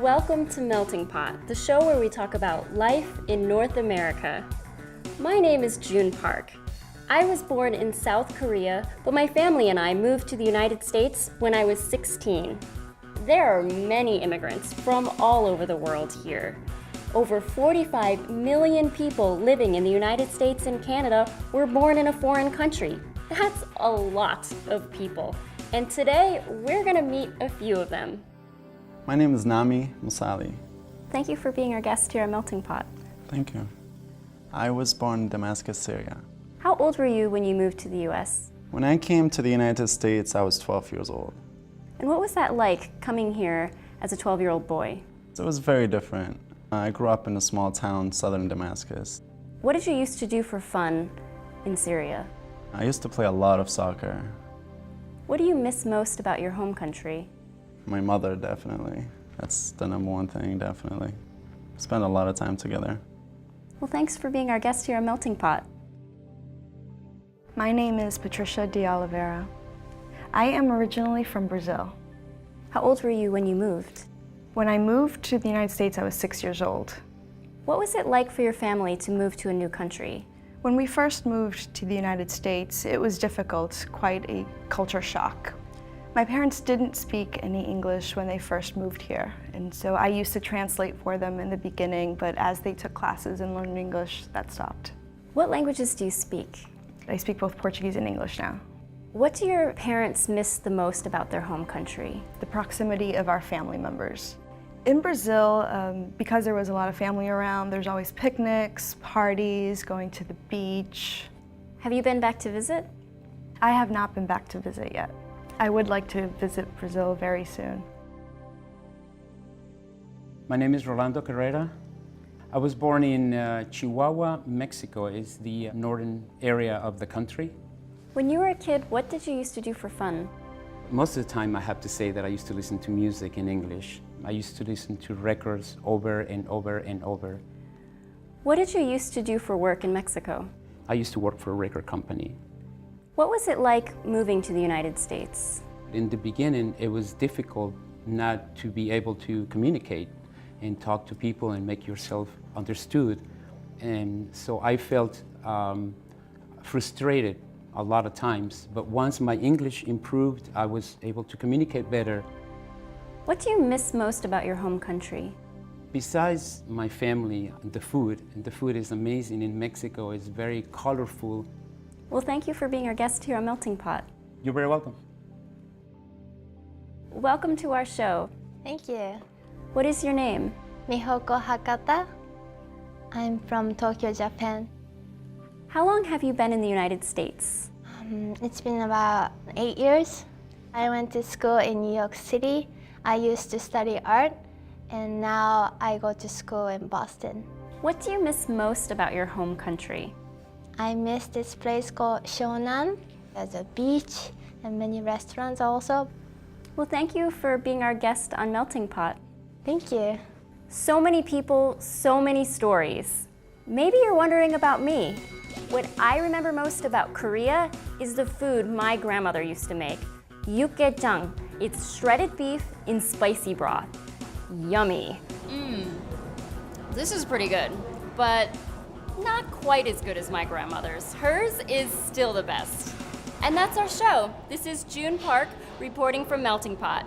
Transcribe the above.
Welcome to Melting Pot, the show where we talk about life in North America. My name is June Park. I was born in South Korea, but my family and I moved to the United States when I was 16. There are many immigrants from all over the world here. Over 45 million people living in the United States and Canada were born in a foreign country. That's a lot of people. And today, we're gonna meet a few of them. My name is Nami Musali. Thank you for being our guest here at Melting Pot. Thank you. I was born in Damascus, Syria. How old were you when you moved to the US? When I came to the United States, I was 12 years old. And what was that like, coming here as a 12-year-old boy? It was very different. I grew up in a small town, southern Damascus. What did you used to do for fun in Syria? I used to play a lot of soccer. What do you miss most about your home country? My mother, definitely. That's the number one thing, definitely. Spent a lot of time together. Well, thanks for being our guest here at Melting Pot. My name is Patricia de Oliveira. I am originally from Brazil. How old were you when you moved? When I moved to the United States, I was 6 years old. What was it like for your family to move to a new country? When we first moved to the United States, it was difficult, quite a culture shock. My parents didn't speak any English when they first moved here, and so I used to translate for them in the beginning, but as they took classes and learned English, that stopped. What languages do you speak? I speak both Portuguese and English now. What do your parents miss the most about their home country? The proximity of our family members. In Brazil, because there was a lot of family around, there's always picnics, parties, going to the beach. Have you been back to visit? I have not been back to visit yet. I would like to visit Brazil very soon. My name is Rolando Carrera. I was born in Chihuahua, Mexico. It's the northern area of the country. When you were a kid, what did you used to do for fun? Most of the time I have to say that I used to listen to music in English. I used to listen to records over and over and over. What did you used to do for work in Mexico? I used to work for a record company. What was it like moving to the United States? In the beginning, it was difficult not to be able to communicate and talk to people and make yourself understood. And so I felt frustrated a lot of times. But once my English improved, I was able to communicate better. What do you miss most about your home country? Besides my family, the food is amazing in Mexico. It's very colorful. Well, thank you for being our guest here on Melting Pot. You're very welcome. Welcome to our show. Thank you. What is your name? Mihoko Hakata. I'm from Tokyo, Japan. How long have you been in the United States? It's been about 8 years. I went to school in New York City. I used to study art, and now I go to school in Boston. What do you miss most about your home country? I miss this place called Shonan. There's a beach and many restaurants also. Well, thank you for being our guest on Melting Pot. Thank you. So many people, so many stories. Maybe you're wondering about me. What I remember most about Korea is the food my grandmother used to make. Yukgaejang. It's shredded beef in spicy broth. Yummy. This is pretty good, but not quite as good as my grandmother's. Hers is still the best. And that's our show. This is June Park reporting from Melting Pot.